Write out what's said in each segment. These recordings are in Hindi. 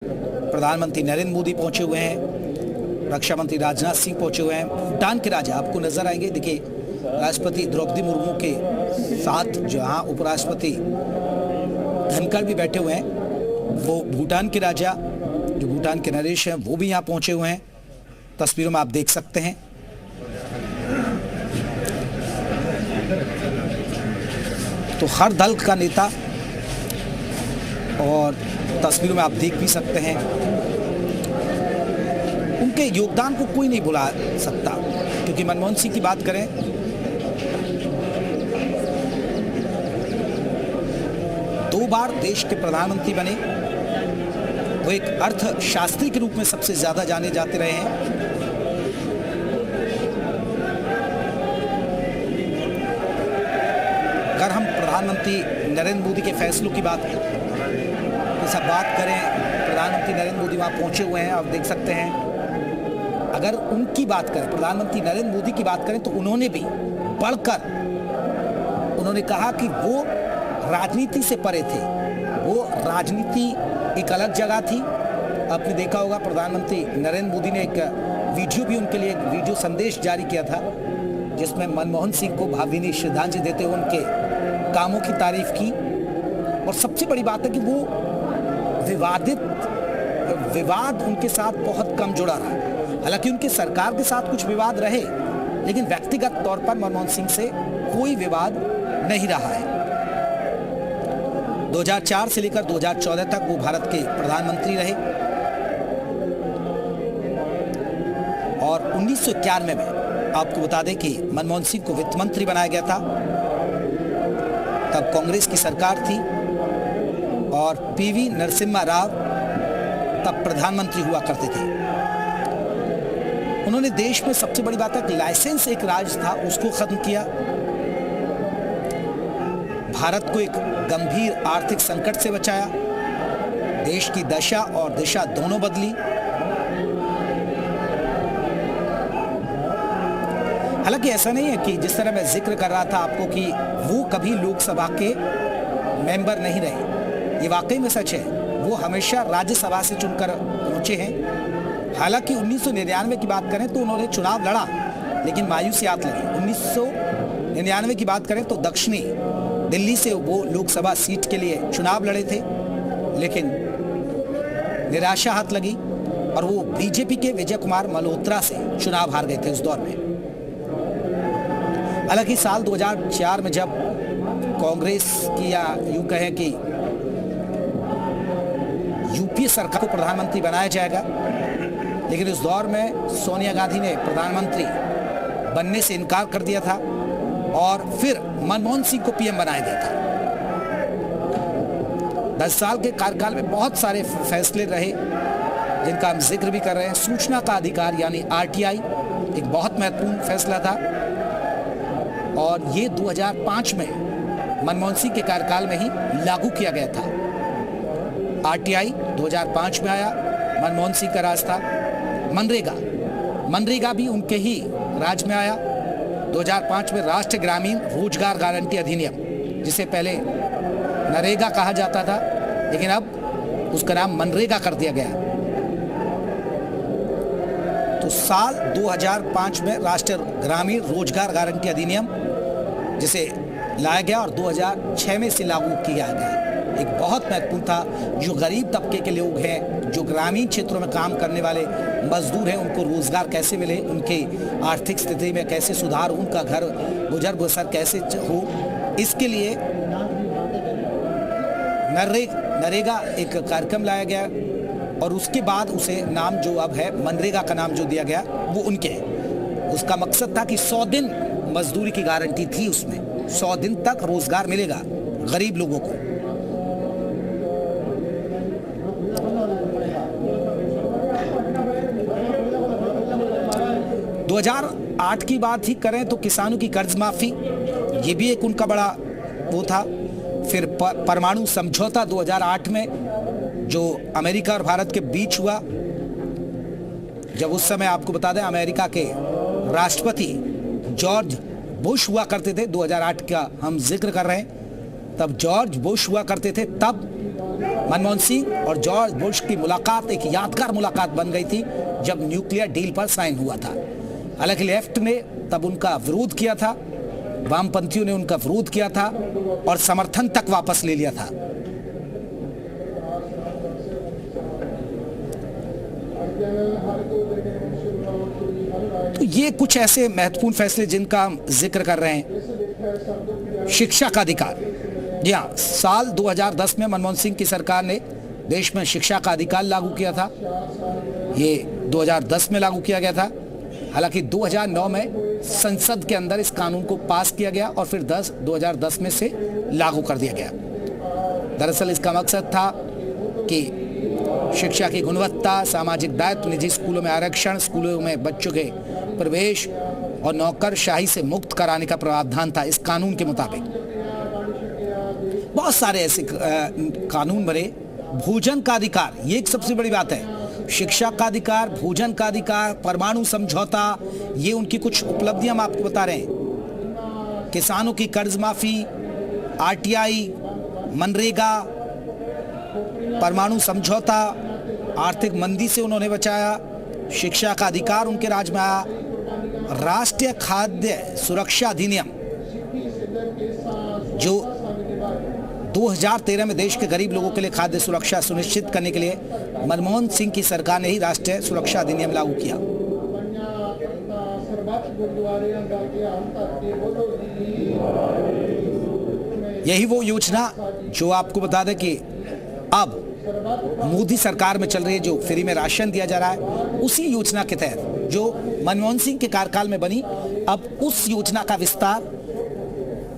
प्रधानमंत्री नरेंद्र मोदी पहुंचे हुए हैं, रक्षा मंत्री राजनाथ सिंह पहुंचे हुए हैं। भूटान के राजा आपको नजर आएंगे। देखिए, राष्ट्रपति द्रौपदी मुर्मू के साथ जहां उपराष्ट्रपति धनखड़ भी बैठे हुए हैं, वो भूटान के राजा जो भूटान के नरेश हैं वो भी यहां पहुंचे हुए हैं। तस्वीरों में आप देख सकते हैं। तो हर दल का नेता, और तस्वीरों में आप देख भी सकते हैं, उनके योगदान को कोई नहीं भुला सकता। क्योंकि मनमोहन सिंह की बात करें, दो बार देश के प्रधानमंत्री बने, वो एक अर्थशास्त्री के रूप में सबसे ज्यादा जाने जाते रहे हैं। अगर हम प्रधानमंत्री नरेंद्र मोदी के फैसलों की बात करें, प्रधानमंत्री नरेंद्र मोदी वहां पहुंचे हुए हैं, आप देख सकते हैं। अगर उनकी बात करें, प्रधानमंत्री नरेंद्र मोदी की बात करें, तो उन्होंने भी बढ़कर उन्होंने कहा कि वो राजनीति से परे थे। वो राजनीति एक अलग जगह थी। आपने देखा होगा प्रधानमंत्री नरेंद्र मोदी ने एक वीडियो भी उनके लिए, एक वीडियो संदेश जारी किया था, जिसमें मनमोहन सिंह को भावभीनी श्रद्धांजलि देते हुए उनके कामों की तारीफ की। और सबसे बड़ी बात है कि वो विवाद उनके साथ बहुत कम जुड़ा रहा। हालांकि उनके सरकार के साथ कुछ विवाद रहे, लेकिन व्यक्तिगत तौर पर मनमोहन सिंह से कोई विवाद नहीं रहा है। 2004 से लेकर 2014 तक वो भारत के प्रधानमंत्री रहे, और 1991 में आपको बता दें कि मनमोहन सिंह को वित्त मंत्री बनाया गया था। तब कांग्रेस की सरकार थी और पीवी नरसिम्हा राव तब प्रधानमंत्री हुआ करते थे। उन्होंने देश में, सबसे बड़ी बात है कि लाइसेंस एक राज था, उसको खत्म किया। भारत को एक गंभीर आर्थिक संकट से बचाया। देश की दशा और दिशा दोनों बदली। हालांकि ऐसा नहीं है कि जिस तरह मैं जिक्र कर रहा था आपको कि वो कभी लोकसभा के मेंबर नहीं रहे, ये वाकई में सच है। वो हमेशा राज्यसभा से चुनकर पहुंचे हैं। हालांकि 1999 की बात करें तो उन्होंने चुनाव लड़ा, लेकिन मायूसियात लगी। 1999 की बात करें तो दक्षिणी दिल्ली से वो लोकसभा सीट के लिए चुनाव लड़े थे, लेकिन निराशा हाथ लगी और वो बीजेपी के विजय कुमार मल्होत्रा से चुनाव हार गए थे उस दौर में। हालांकि साल 2004 में जब कांग्रेस की, या यूं कहें कि यूपीए सरकार को प्रधानमंत्री बनाया जाएगा, लेकिन उस दौर में सोनिया गांधी ने प्रधानमंत्री बनने से इनकार कर दिया था और फिर मनमोहन सिंह को पीएम बनाया गया था। 10 साल के कार्यकाल में बहुत सारे फैसले रहे जिनका हम जिक्र भी कर रहे हैं। सूचना का अधिकार यानी आरटीआई एक बहुत महत्वपूर्ण फैसला था, और ये 2005 में मनमोहन सिंह के कार्यकाल में ही लागू किया गया था। आरटीआई 2005 में आया, मनमोहन सिंह का राज था। मनरेगा भी उनके ही राज में आया। 2005 में राष्ट्रीय ग्रामीण रोजगार गारंटी अधिनियम, जिसे पहले नरेगा कहा जाता था, लेकिन अब उसका नाम मनरेगा कर दिया गया। तो साल 2005 में राष्ट्रीय ग्रामीण रोजगार गारंटी अधिनियम जिसे लाया गया और 2006 में इसे लागू किया गया। एक बहुत महत्वपूर्ण था। जो गरीब तबके के लोग हैं, जो ग्रामीण क्षेत्रों में काम करने वाले मजदूर हैं, उनको रोजगार कैसे मिले, उनके आर्थिक स्थिति में कैसे सुधार, उनका घर गुजर बसर कैसे हो, इसके लिए नरेगा एक कार्यक्रम लाया गया, और उसके बाद उसे नाम जो अब है मनरेगा का नाम जो दिया गया वो उनके। उसका मकसद था कि 100 दिन मजदूरी की गारंटी थी उसमें, 100 दिन तक रोजगार मिलेगा गरीब लोगों को। दो 2008 की बात ही करें तो किसानों की कर्ज माफी, ये भी एक उनका बड़ा वो था। फिर परमाणु समझौता 2008 में जो अमेरिका और भारत के बीच हुआ, जब उस समय आपको बता दें अमेरिका के राष्ट्रपति जॉर्ज बुश हुआ करते थे, 2008 का हम जिक्र कर रहे हैं, तब जॉर्ज बुश हुआ करते थे, तब मनमोहन सिंह और जॉर्ज बुश की मुलाकात एक यादगार मुलाकात बन गई थी जब न्यूक्लियर डील पर साइन हुआ था। हालांकि लेफ्ट ने तब उनका विरोध किया था, वामपंथियों ने उनका विरोध किया था और समर्थन तक वापस ले लिया था। तो ये कुछ ऐसे महत्वपूर्ण फैसले जिनका हम जिक्र कर रहे हैं। शिक्षा का अधिकार, जी हाँ, साल 2010 में मनमोहन सिंह की सरकार ने देश में शिक्षा का अधिकार लागू किया था। ये 2010 में लागू किया गया था। हालांकि 2009 में संसद के अंदर इस कानून को पास किया गया और फिर 2010 में से लागू कर दिया गया। दरअसल इसका मकसद था कि शिक्षा की गुणवत्ता, सामाजिक दायित्व, निजी स्कूलों में आरक्षण, स्कूलों में बच्चों के प्रवेश और नौकरशाही से मुक्त कराने का प्रावधान था इस कानून के मुताबिक। बहुत सारे ऐसे कानून बने। भोजन का अधिकार, ये एक सबसे बड़ी बात है। शिक्षा का अधिकार, भोजन का अधिकार, परमाणु समझौता, ये उनकी कुछ उपलब्धियां हम आपको बता रहे हैं। किसानों की कर्ज माफी, आरटीआई, मनरेगा, परमाणु समझौता, आर्थिक मंदी से उन्होंने बचाया, शिक्षा का अधिकार उनके राज में आया, राष्ट्रीय खाद्य सुरक्षा अधिनियम जो 2013 में देश के गरीब लोगों के लिए खाद्य सुरक्षा सुनिश्चित करने के लिए मनमोहन सिंह की सरकार ने ही राष्ट्रीय सुरक्षा अधिनियम लागू किया। यही वो योजना जो आपको बता दें कि अब मोदी सरकार में चल रही है, जो फ्री में राशन दिया जा रहा है, उसी योजना के तहत जो मनमोहन सिंह के कार्यकाल में बनी, अब उस योजना का विस्तार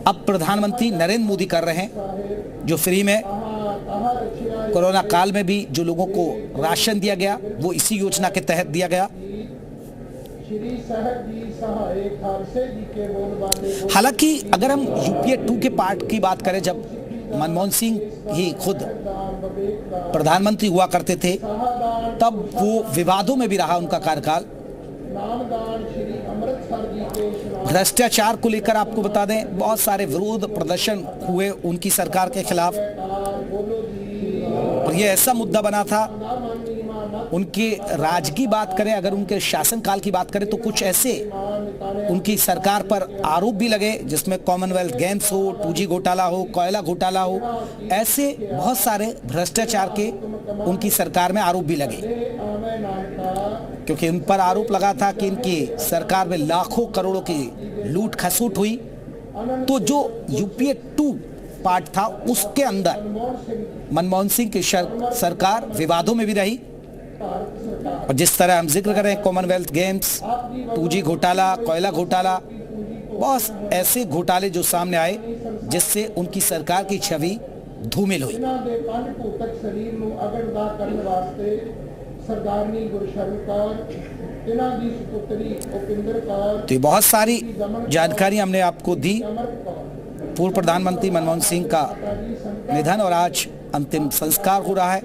अब प्रधानमंत्री नरेंद्र मोदी कर रहे हैं। जो फ्री में कोरोना काल में भी जो लोगों को राशन दिया गया वो इसी योजना के तहत दिया गया। हालांकि अगर हम यूपीए 2 के पार्ट की बात करें, जब मनमोहन सिंह ही खुद प्रधानमंत्री हुआ करते थे, तब वो विवादों में भी रहा उनका कार्यकाल। भ्रष्टाचार को लेकर आपको बता दें, बहुत सारे विरोध प्रदर्शन हुए उनकी सरकार के खिलाफ और ये ऐसा मुद्दा बना था। उनके राज की बात करें, अगर उनके शासनकाल की बात करें, तो कुछ ऐसे उनकी सरकार पर आरोप भी लगे जिसमें कॉमनवेल्थ गेम्स हो, 2G घोटाला हो, कोयला घोटाला हो, ऐसे बहुत सारे भ्रष्टाचार के उनकी सरकार में आरोप भी लगे, क्योंकि उन पर आरोप लगा था कि इनकी सरकार में लाखों करोड़ों की लूट खसूट हुई। तो जो यूपीए 2 पार्ट था उसके अंदर मनमोहन सिंह की सरकार विवादों में भी रही। और जिस तरह हम जिक्र कर रहे हैं, कॉमनवेल्थ गेम्स, 2G घोटाला, कोयला घोटाला, बहुत ऐसे घोटाले जो सामने आए जिससे उनकी सरकार की छवि धूमिल हुई। तो बहुत सारी जानकारी हमने आपको दी। पूर्व प्रधानमंत्री मनमोहन सिंह का निधन और आज अंतिम संस्कार हो रहा है।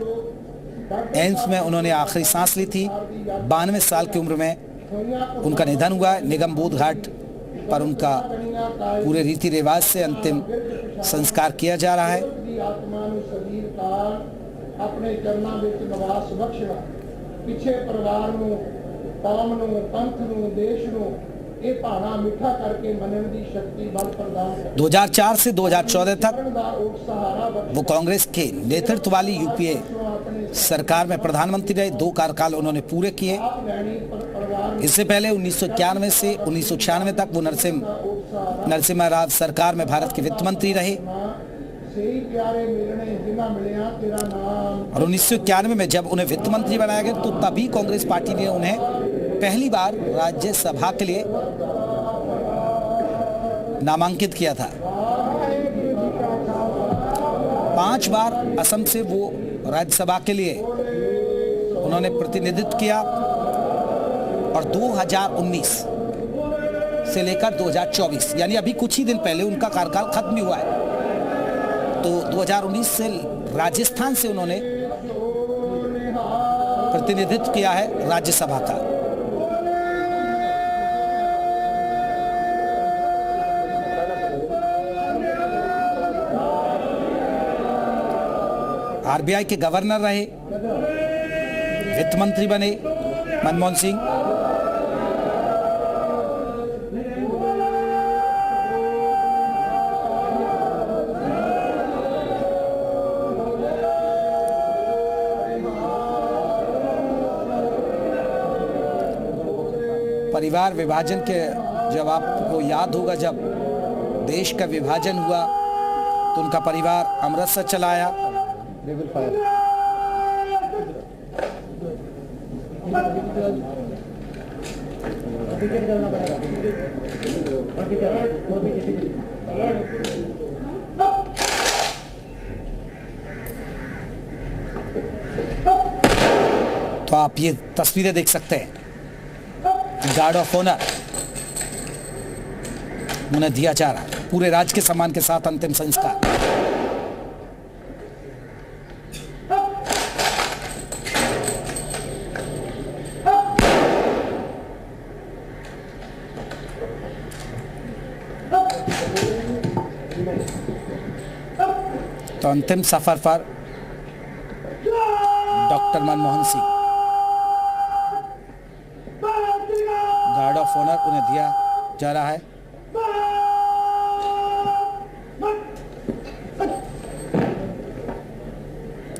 एम्स में उन्होंने आखिरी सांस ली थी। 92 साल की उम्र में उनका निधन हुआ है। निगम बोध घाट पर उनका पूरे रीति रिवाज से अंतिम संस्कार किया जा रहा है। अपने चरणों में निवास बख्शना, पिछे परिवार ਨੂੰ, कौम ਨੂੰ, पंथ ਨੂੰ, देश ਨੂੰ ਇਹ ਭਾਣਾ ਮਿੱਠਾ ਕਰਕੇ ਮੰਨਣ ਦੀ ਸ਼ਕਤੀ बल प्रदान। 2004 से 2014 तक वो कांग्रेस के नेतृत्व वाली यूपीए सरकार में प्रधानमंत्री रहे। 2 कार्यकाल उन्होंने पूरे किए। इससे पहले 1991 से 1996 तक वो नरसिम्हा राव सरकार में भारत के वित्त मंत्री रहे। और 1991 में जब उन्हें वित्त मंत्री बनाया गया तो तभी कांग्रेस पार्टी ने उन्हें पहली बार राज्यसभा के लिए नामांकित किया था। 5 बार असम से वो राज्यसभा के लिए उन्होंने प्रतिनिधित्व किया और 2019 से लेकर 2024 यानी अभी कुछ ही दिन पहले उनका कार्यकाल खत्म हुआ है। तो 2019 से राजस्थान से उन्होंने प्रतिनिधित्व किया है राज्यसभा का। आरबीआई के गवर्नर रहे, वित्त मंत्री बने मनमोहन सिंह। परिवार विभाजन के, जब आपको याद होगा, जब देश का विभाजन हुआ तो उनका परिवार अमृतसर चला आया। तो आप ये तस्वीरें देख सकते हैं, गार्ड ऑफ ऑनर उन्हें दिया जा रहा है, पूरे राजकीय सम्मान के साथ अंतिम संस्कार। तो अंतिम सफर पर doctor Manmohan Singh, guard of honour उन्हें दिया जा रहा है।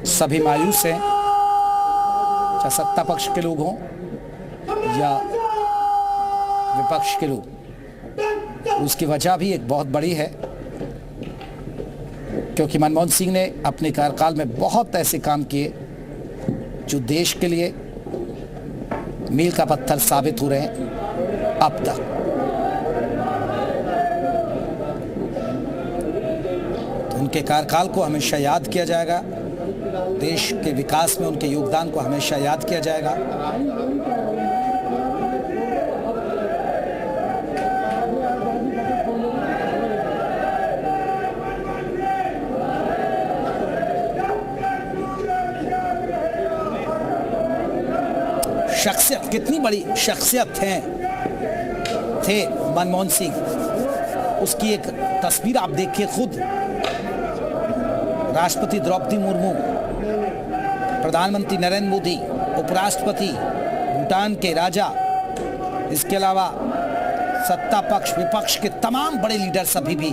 सभी मायूस हैं, चाहे सत्ता पक्ष के लोग हों या विपक्ष के लोग। उसकी वजह भी एक बहुत बड़ी है, क्योंकि मनमोहन सिंह ने अपने कार्यकाल में बहुत ऐसे काम किए जो देश के लिए मील का पत्थर साबित हो रहे हैं अब तक। तो उनके कार्यकाल को हमेशा याद किया जाएगा, देश के विकास में उनके योगदान को हमेशा याद किया जाएगा। शख्सियत, कितनी बड़ी शख्सियत थे मनमोहन सिंह, उसकी एक तस्वीर आप देखिए खुद। राष्ट्रपति द्रौपदी मुर्मू, प्रधानमंत्री नरेंद्र मोदी, उपराष्ट्रपति, भूटान के राजा, इसके अलावा सत्ता पक्ष विपक्ष के तमाम बड़े लीडर सभी भी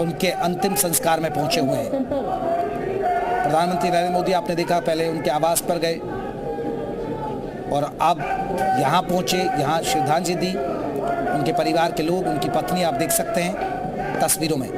उनके अंतिम संस्कार में पहुंचे हुए हैं। प्रधानमंत्री नरेंद्र मोदी, आपने देखा, पहले उनके आवास पर गए और अब यहाँ पहुंचे, यहाँ श्रद्धांजलि दी। उनके परिवार के लोग, उनकी पत्नी आप देख सकते हैं तस्वीरों में।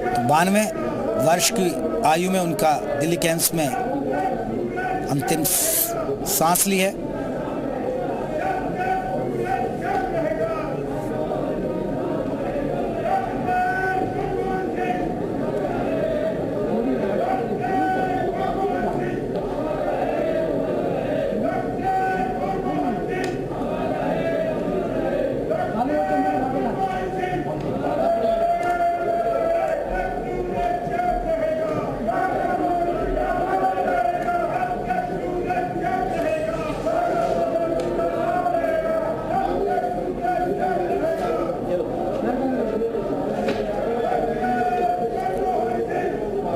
तो 92 वर्ष की आयु में उनका दिल्ली के एम्स में अंतिम सांस ली है।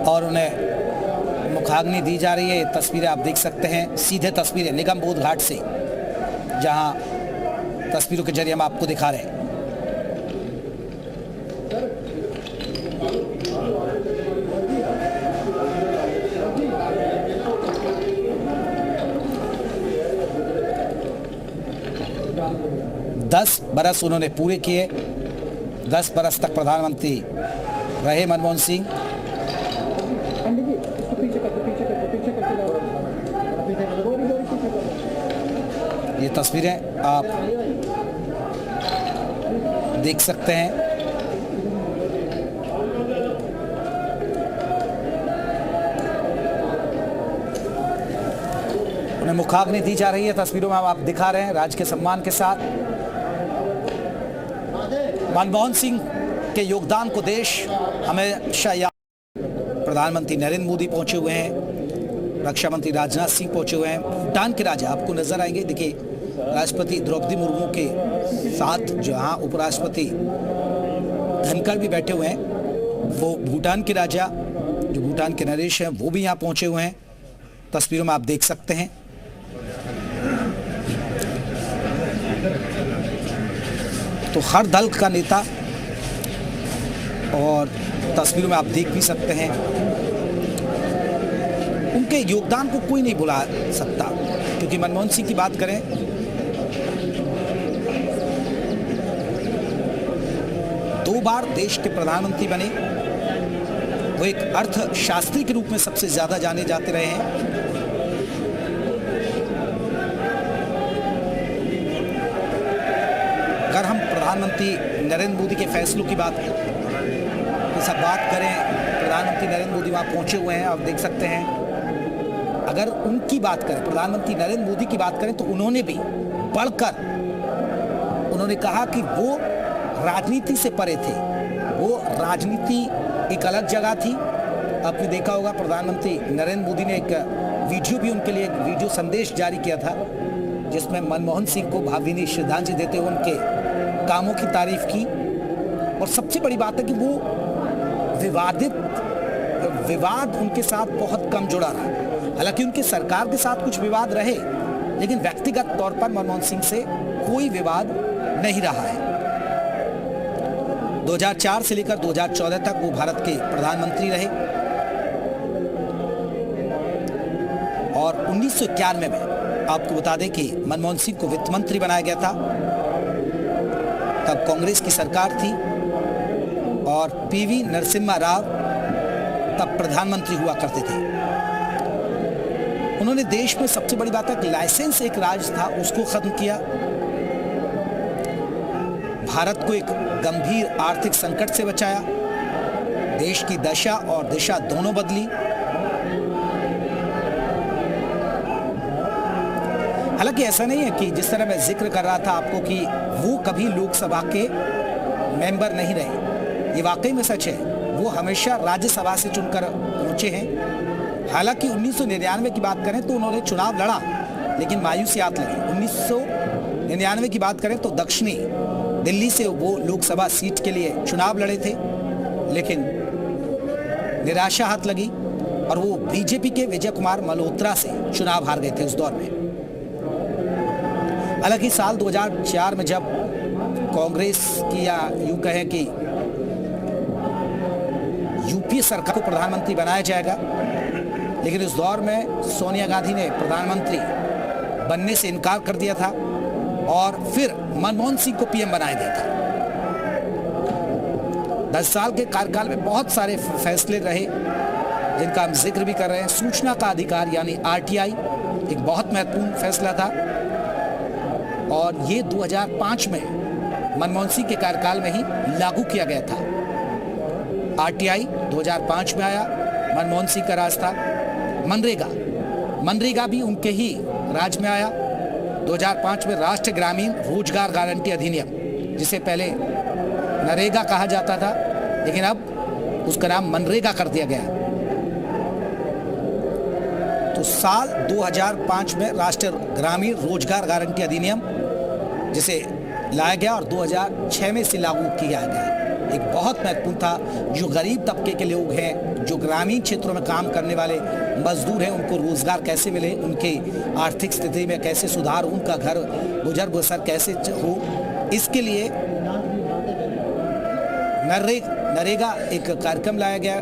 और उन्हें मुखाग्नि दी जा रही है। ये तस्वीरें आप देख सकते हैं, सीधे तस्वीरें निगम बोध घाट से, जहां तस्वीरों के जरिए हम आपको दिखा रहे हैं। दस बरस उन्होंने पूरे किए, 10 बरस तक प्रधानमंत्री रहे मनमोहन सिंह। ये तस्वीरें आप देख सकते हैं। उन्हें मुखाग्नि दी जा रही है, तस्वीरों में आप दिखा रहे हैं, राज के सम्मान के साथ। मनमोहन सिंह के योगदान को देश हमेशा याद। प्रधानमंत्री नरेंद्र मोदी पहुंचे हुए हैं, रक्षा मंत्री राजनाथ सिंह पहुंचे हुए हैं, भूटान के राजा आपको नजर आएंगे। देखिए राष्ट्रपति द्रौपदी मुर्मू के साथ जहां उपराष्ट्रपति धनखड़ भी बैठे हुए हैं, वो भूटान के राजा जो भूटान के नरेश हैं वो भी यहाँ पहुंचे हुए हैं। तस्वीरों में आप देख सकते हैं। तो हर दल का नेता, और तस्वीरों में आप देख भी सकते हैं, उनके योगदान को कोई नहीं भुला सकता। क्योंकि मनमोहन सिंह की बात करें, दो बार देश के प्रधानमंत्री बने, वो एक अर्थशास्त्री के रूप में सबसे ज्यादा जाने जाते रहे हैं। अगर हम प्रधानमंत्री नरेंद्र मोदी के फैसलों की बात करें, प्रधानमंत्री नरेंद्र मोदी वहां पहुंचे हुए हैं, आप देख सकते हैं। अगर उनकी बात करें, प्रधानमंत्री नरेंद्र मोदी की बात करें, तो उन्होंने भी बढ़कर उन्होंने कहा कि वो राजनीति से परे थे। वो राजनीति एक अलग जगह थी। आपने देखा होगा प्रधानमंत्री नरेंद्र मोदी ने एक वीडियो भी उनके लिए, एक वीडियो संदेश जारी किया था, जिसमें मनमोहन सिंह को भावभीनी श्रद्धांजलि देते हुए उनके कामों की तारीफ की। और सबसे बड़ी बात है कि वो विवाद उनके साथ बहुत कम जुड़ा रहा। हालांकि उनकी सरकार के साथ कुछ विवाद रहे, लेकिन व्यक्तिगत तौर पर मनमोहन सिंह से कोई विवाद नहीं रहा है। 2004 से लेकर 2014 तक वो भारत के प्रधानमंत्री रहे, और 1991 में आपको बता दें कि मनमोहन सिंह को वित्त मंत्री बनाया गया था। तब कांग्रेस की सरकार थी और पीवी नरसिम्हा राव तब प्रधानमंत्री हुआ करते थे। उन्होंने देश में, सबसे बड़ी बात है कि लाइसेंस एक राज था, उसको खत्म किया। भारत को एक गंभीर आर्थिक संकट से बचाया। देश की दशा और दिशा दोनों बदली। हालांकि ऐसा नहीं है कि जिस तरह मैं जिक्र कर रहा था आपको कि वो कभी लोकसभा के मेंबर नहीं रहे, ये वाकई में सच है। वो हमेशा राज्यसभा से चुनकर पहुंचे हैं। हालांकि 1999 की बात करें तो उन्होंने चुनाव लड़ा, लेकिन मायूसियात लगी। 1999 की बात करें तो दक्षिणी दिल्ली से वो लोकसभा सीट के लिए चुनाव लड़े थे, लेकिन निराशा हाथ लगी और वो बीजेपी के विजय कुमार मल्होत्रा से चुनाव हार गए थे उस दौर में। हालांकि साल 2004 में जब कांग्रेस की, या यूं कहें कि यूपीए सरकार को प्रधानमंत्री बनाया जाएगा, लेकिन उस दौर में सोनिया गांधी ने प्रधानमंत्री बनने से इनकार कर दिया था और फिर मनमोहन सिंह को पीएम बनाया गया था। 10 साल के कार्यकाल में बहुत सारे फैसले रहे जिनका हम जिक्र भी कर रहे हैं। सूचना का अधिकार यानी आरटीआई एक बहुत महत्वपूर्ण फैसला था, और ये 2005 में मनमोहन सिंह के कार्यकाल में ही लागू किया गया था। आरटीआई 2005 में आया, मनमोहन सिंह का राज था। मनरेगा भी उनके ही राज में आया। 2005 में राष्ट्रीय ग्रामीण रोजगार गारंटी अधिनियम, जिसे पहले नरेगा कहा जाता था, लेकिन अब उसका नाम मनरेगा कर दिया गया। तो साल 2005 में राष्ट्रीय ग्रामीण रोजगार गारंटी अधिनियम जिसे लाया गया और 2006 में इसे लागू किया गया। एक बहुत महत्वपूर्ण था। जो गरीब तबके के लोग हैं, जो ग्रामीण क्षेत्रों में काम करने वाले मजदूर हैं, उनको रोजगार कैसे मिले, उनके आर्थिक स्थिति में कैसे सुधार हो, उनका घर गुजर बसर कैसे हो, इसके लिए नरेगा एक कार्यक्रम लाया गया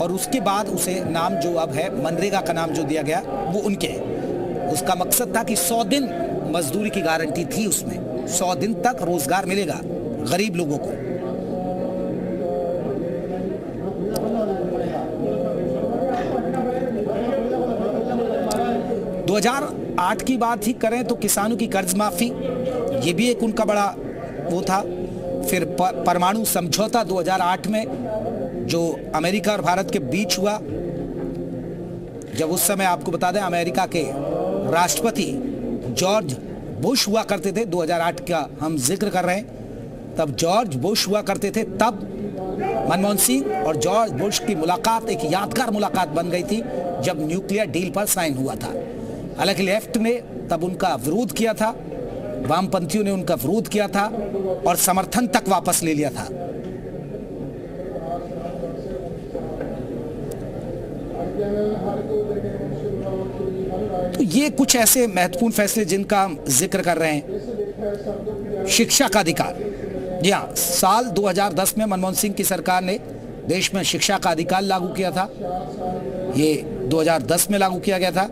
और उसके बाद उसे नाम जो अब है मनरेगा का नाम जो दिया गया वो उनके। उसका मकसद था कि 100 दिन मजदूरी की गारंटी थी उसमें, 100 दिन तक रोजगार मिलेगा गरीब लोगों को। दो 2008 की बात ही करें तो किसानों की कर्ज माफी, ये भी एक उनका बड़ा वो था। फिर परमाणु समझौता 2008 में जो अमेरिका और भारत के बीच हुआ, जब उस समय आपको बता दें अमेरिका के राष्ट्रपति जॉर्ज बुश हुआ करते थे, 2008 का हम जिक्र कर रहे हैं। तब जॉर्ज बुश हुआ करते थे, तब मनमोहन सिंह और जॉर्ज बुश की मुलाकात एक यादगार मुलाकात बन गई थी जब न्यूक्लियर डील पर साइन हुआ था। हालांकि लेफ्ट ने तब उनका विरोध किया था, वामपंथियों ने उनका विरोध किया था और समर्थन तक वापस ले लिया था। तो ये कुछ ऐसे महत्वपूर्ण फैसले जिनका हम जिक्र कर रहे हैं। शिक्षा का अधिकार, जी हाँ, साल 2010 में मनमोहन सिंह की सरकार ने देश में शिक्षा का अधिकार लागू किया था। ये 2010 में लागू किया गया था।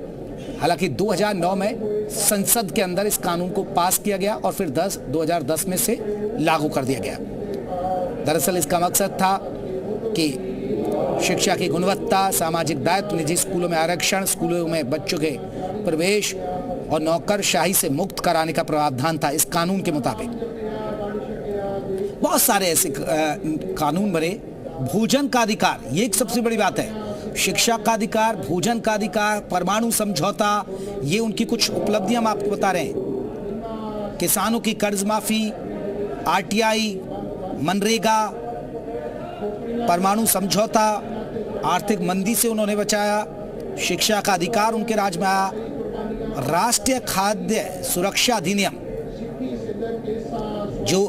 हालांकि 2009 में संसद के अंदर इस कानून को पास किया गया और फिर 2010 में से लागू कर दिया गया। दरअसल इसका मकसद था कि शिक्षा की गुणवत्ता, सामाजिक दायित्व, निजी स्कूलों में आरक्षण, स्कूलों में बच्चों के प्रवेश और नौकरशाही से मुक्त कराने का प्रावधान था इस कानून के मुताबिक। बहुत सारे ऐसे कानून बने। भोजन का अधिकार, ये एक सबसे बड़ी बात है। शिक्षा का अधिकार, भोजन का अधिकार, परमाणु समझौता, ये उनकी कुछ उपलब्धियां हम आपको बता रहे हैं। किसानों की कर्ज माफी, आरटीआई, मनरेगा, परमाणु समझौता, आर्थिक मंदी से उन्होंने बचाया, शिक्षा का अधिकार उनके राज में आया, राष्ट्रीय खाद्य सुरक्षा अधिनियम जो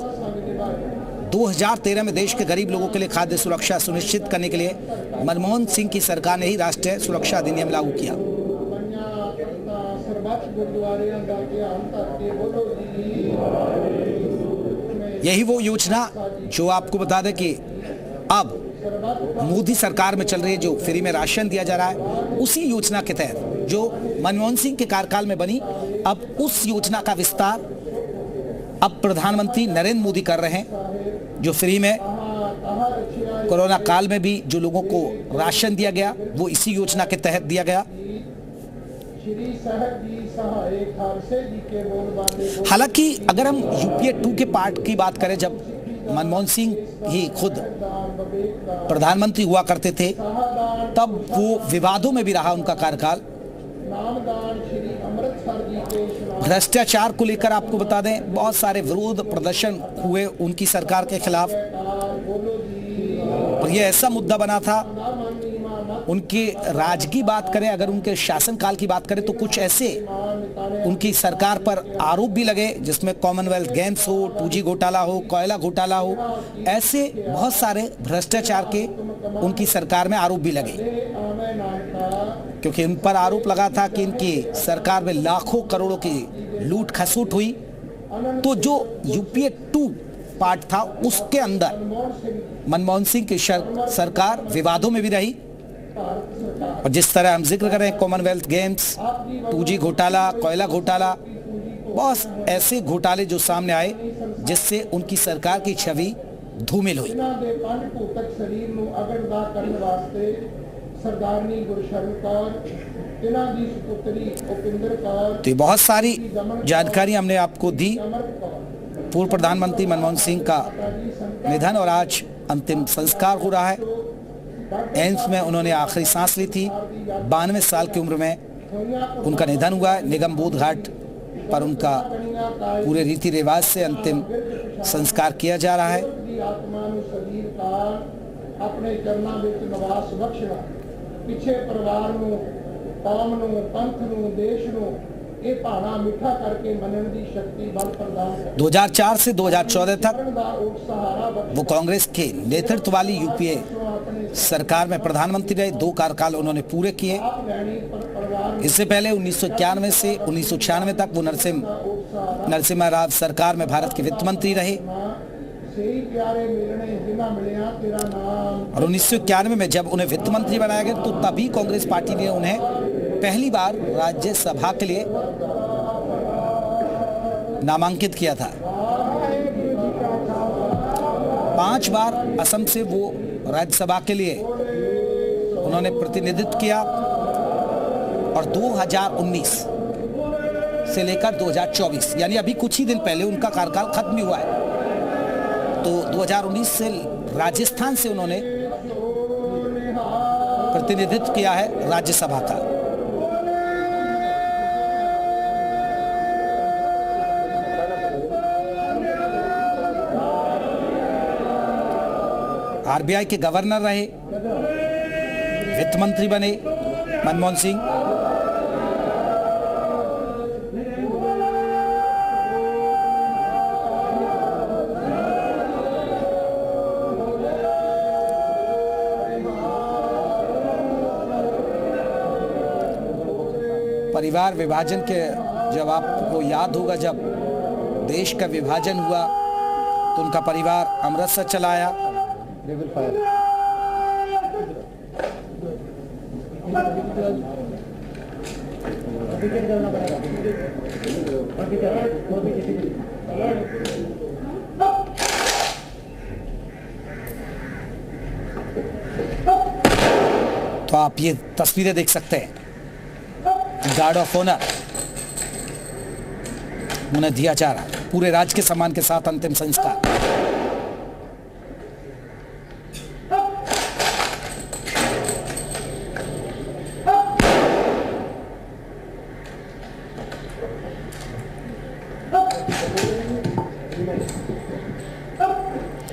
2013 में देश के गरीब लोगों के लिए खाद्य सुरक्षा सुनिश्चित करने के लिए मनमोहन सिंह की सरकार ने ही राष्ट्रीय सुरक्षा अधिनियम लागू किया। यही वो योजना जो आपको बता दें कि अब मोदी सरकार में चल रही है, जो फ्री में राशन दिया जा रहा है, उसी योजना के तहत जो मनमोहन सिंह के कार्यकाल में बनी, अब उस योजना का विस्तार अब प्रधानमंत्री नरेंद्र मोदी कर रहे हैं। जो फ्री में कोरोना काल में भी जो लोगों को राशन दिया गया वो इसी योजना के तहत दिया गया। हालांकि अगर हम यूपीए 2 के पार्ट की बात करें, जब मनमोहन सिंह ही खुद प्रधानमंत्री हुआ करते थे, तब वो विवादों में भी रहा उनका कार्यकाल। भ्रष्टाचार को लेकर आपको बता दें, बहुत सारे विरोध प्रदर्शन हुए उनकी सरकार के खिलाफ और ये ऐसा मुद्दा बना था। उनके राज की बात करें, अगर उनके शासनकाल की बात करें, तो कुछ ऐसे उनकी सरकार पर आरोप भी लगे जिसमें कॉमनवेल्थ गेम्स हो, 2G घोटाला हो, कोयला घोटाला हो, ऐसे बहुत सारे भ्रष्टाचार के उनकी सरकार में आरोप भी लगे, क्योंकि उन पर आरोप लगा था कि इनकी सरकार में लाखों करोड़ों की लूट खसूट हुई। तो जो यूपीए 2 पार्ट था उसके अंदर मनमोहन सिंह की सरकार विवादों में भी रही। और जिस तरह हम जिक्र कर रहे हैं, कॉमनवेल्थ गेम्स, 2G घोटाला, कोयला घोटाला, बहुत ऐसे घोटाले जो सामने आए जिससे उनकी सरकार की छवि धूमिल हुई। तो ये बहुत सारी जानकारी हमने आपको दी। पूर्व प्रधानमंत्री मनमोहन सिंह का निधन और आज अंतिम संस्कार हो रहा है। एम्स में उन्होंने आखिरी सांस ली थी। 92 साल की उम्र में उनका निधन हुआ है। निगम बोध घाट पर उनका पूरे रीति रिवाज से अंतिम संस्कार किया जा रहा है। अपने चरणों ਵਿੱਚ ਨਿਵਾਸ ਬਖਸ਼ਣਾ, ਪਿਛੇ ਪਰਿਵਾਰ ਨੂੰ, ਕੌਮ ਨੂੰ, ਪੰਥ ਨੂੰ, ਦੇਸ਼ ਨੂੰ ਇਹ ਭਾਣਾ ਮਿੱਠਾ ਕਰਕੇ ਮੰਨਣ ਦੀ ਸ਼ਕਤੀ ਬਲ ਪ੍ਰਦਾਨ करे। 2004 से 2014 तक वो कांग्रेस के नेतृत्व वाली यूपीए सरकार में प्रधानमंत्री रहे। 2 कार्यकाल उन्होंने पूरे किए। इससे पहले 1991 से 1996 तक वो नरसिम्हा राव सरकार में भारत के वित्त मंत्री रहे। और 1991 में जब उन्हें वित्त मंत्री बनाया गया तो तभी कांग्रेस पार्टी ने उन्हें पहली बार राज्यसभा के लिए नामांकित किया था। 5 बार असम से वो राज्यसभा के लिए उन्होंने प्रतिनिधित्व किया और 2019 से लेकर 2024 यानी अभी कुछ ही दिन पहले उनका कार्यकाल खत्म हुआ है। तो 2019 से राजस्थान से उन्होंने प्रतिनिधित्व किया है राज्यसभा का। आरबीआई के गवर्नर रहे, वित्त मंत्री बने मनमोहन सिंह। परिवार विभाजन के, जब आपको याद होगा, जब देश का विभाजन हुआ तो उनका परिवार अमृतसर चला आया। तो आप ये तस्वीरें देख सकते हैं, गार्ड ऑफ ऑनर उन्हें दिया जा रहा है, पूरे राजकीय सम्मान के साथ अंतिम संस्कार।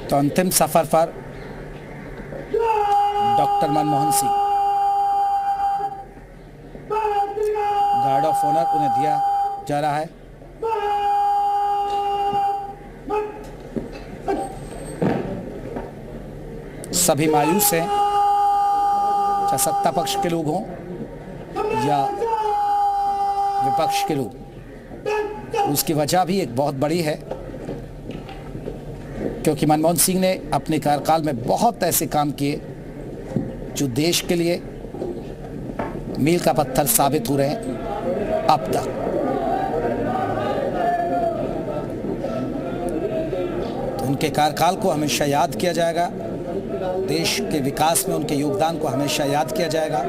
तो अंतिम सफर पर doctor Manmohan Singh, guard of honour उन्हें दिया जा रहा है। सभी मायूस हैं, चाहे सत्ता पक्ष के लोग हों या विपक्ष के लोग। उसकी वजह भी एक बहुत बड़ी है, क्योंकि मनमोहन सिंह ने अपने कार्यकाल में बहुत ऐसे काम किए जो देश के लिए मील का पत्थर साबित हो रहे हैं अब तक। तो उनके कार्यकाल को हमेशा याद किया जाएगा, देश के विकास में उनके योगदान को हमेशा याद किया जाएगा।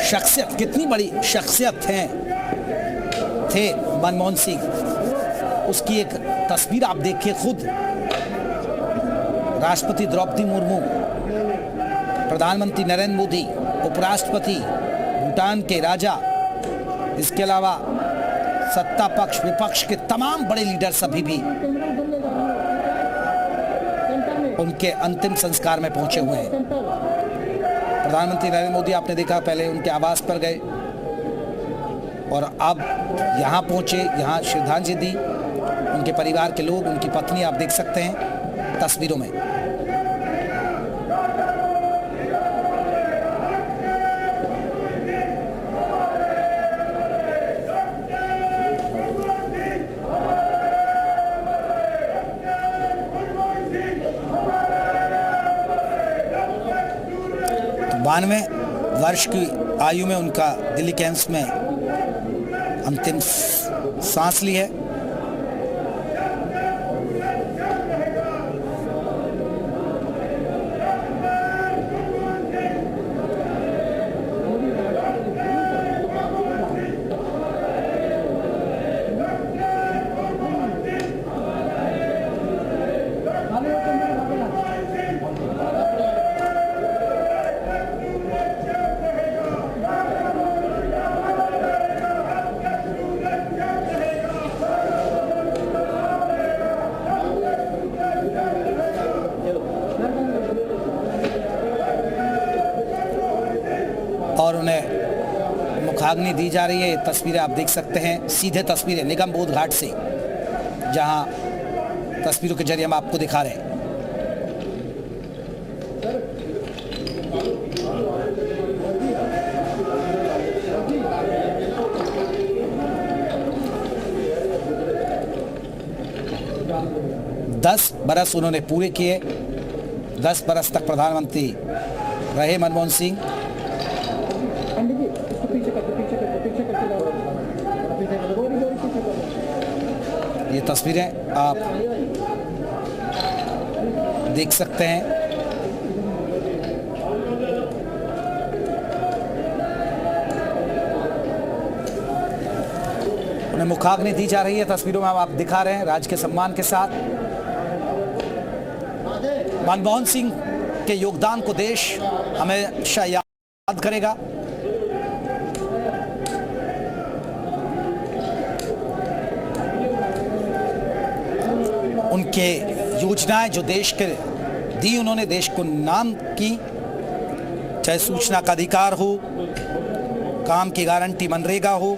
शख्सियत, कितनी बड़ी शख्सियत थे मनमोहन सिंह। उसकी एक तस्वीर आप देखिए खुद, राष्ट्रपति द्रौपदी मुर्मू, प्रधानमंत्री नरेंद्र मोदी, उपराष्ट्रपति, भूटान के राजा, इसके अलावा सत्ता पक्ष विपक्ष के तमाम बड़े लीडर्स अभी भी उनके अंतिम संस्कार में पहुंचे हुए हैं। प्रधानमंत्री नरेंद्र मोदी, आपने देखा, पहले उनके आवास पर गए और अब यहाँ पहुंचे, यहाँ श्रद्धांजलि दी। उनके परिवार के लोग, उनकी पत्नी आप देख सकते हैं तस्वीरों में। बानवे वर्ष की आयु में उनका दिल्ली के एम्स में अंतिम सांस ली है। और उन्हें मुखाग्नि दी जा रही है। ये तस्वीरें आप देख सकते हैं, सीधे तस्वीरें निगम बोध घाट से, जहां तस्वीरों के जरिए हम आपको दिखा रहे हैं। दस बरस उन्होंने पूरे किए, 10 बरस तक प्रधानमंत्री रहे मनमोहन सिंह। ये तस्वीरें आप देख सकते हैं। उन्हें मुखाग्नि दी जा रही है, तस्वीरों में आप दिखा रहे हैं, राज के सम्मान के साथ। मनमोहन सिंह के योगदान को देश हमेशा याद करेगा। उनके योजनाएं जो देश के दी, उन्होंने देश को नाम की, चाहे सूचना का अधिकार हो, काम की गारंटी मनरेगा हो,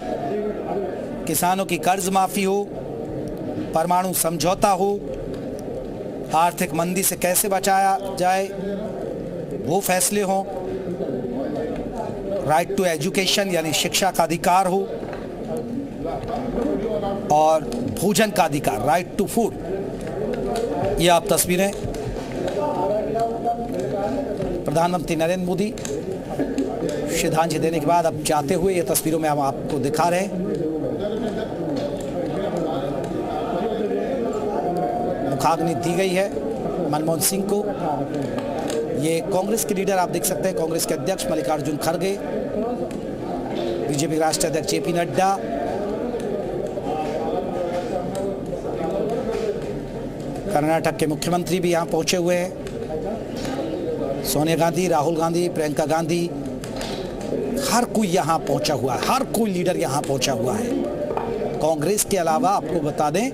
किसानों की कर्ज माफी हो, परमाणु समझौता हो, आर्थिक मंदी से कैसे बचाया जाए वो फैसले हों, राइट टू एजुकेशन यानी शिक्षा का अधिकार हो, और भोजन का अधिकार, राइट टू फूड। ये आप तस्वीरें प्रधानमंत्री नरेंद्र मोदी श्रद्धांजलि देने के बाद अब जाते हुए ये तस्वीरों में हम आपको दिखा रहे हैं। मुखाग्नि दी गई है मनमोहन सिंह को। ये कांग्रेस के लीडर आप देख सकते हैं, कांग्रेस के अध्यक्ष मल्लिकार्जुन खड़गे, बीजेपी के राष्ट्रीय अध्यक्ष जेपी नड्डा, कर्नाटक के मुख्यमंत्री भी यहाँ पहुंचे हुए हैं, सोनिया गांधी, राहुल गांधी, प्रियंका गांधी, हर कोई यहाँ पहुंचा हुआ है, हर कोई लीडर यहाँ पहुंचा हुआ है। कांग्रेस के अलावा आपको बता दें,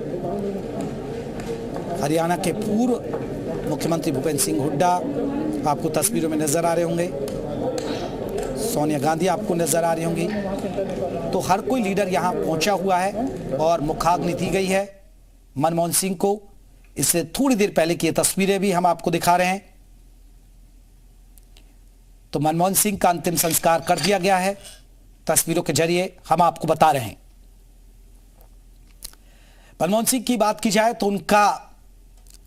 हरियाणा के पूर्व मुख्यमंत्री भूपेंद्र सिंह हुड्डा आपको तस्वीरों में नजर आ रहे होंगे, सोनिया गांधी आपको नजर आ रही होंगी। तो हर कोई लीडर यहाँ पहुंचा हुआ है और मुखाग्नि दी गई है मनमोहन सिंह को। इससे थोड़ी देर पहले की ये तस्वीरें भी हम आपको दिखा रहे हैं। तो मनमोहन सिंह का अंतिम संस्कार कर दिया गया है, तस्वीरों के जरिए हम आपको बता रहे हैं। मनमोहन सिंह की बात की जाए तो उनका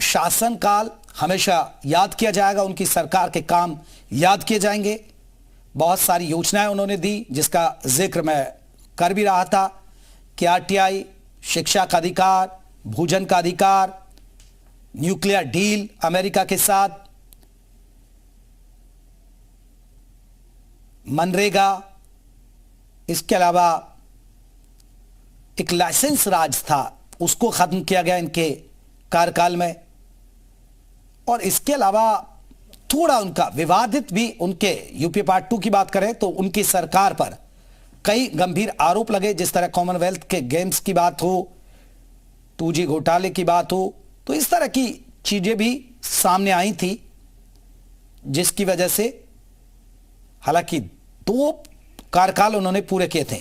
शासनकाल हमेशा याद किया जाएगा, उनकी सरकार के काम याद किए जाएंगे। बहुत सारी योजनाएं उन्होंने दी, जिसका जिक्र मैं कर भी रहा था कि आरटीआई, शिक्षा का अधिकार, भोजन का अधिकार, न्यूक्लियर डील अमेरिका के साथ, मनरेगा, इसके अलावा एक लाइसेंस राज था, उसको खत्म किया गया इनके कार्यकाल में। और इसके अलावा थोड़ा उनका विवादित भी, उनके यूपी पार्ट 2 की बात करें तो उनकी सरकार पर कई गंभीर आरोप लगे, जिस तरह कॉमनवेल्थ के गेम्स की बात हो, 2G घोटाले की बात हो, तो इस तरह की चीजें भी सामने आई थी, जिसकी वजह से हालांकि 2 कार्यकाल उन्होंने पूरे किए थे।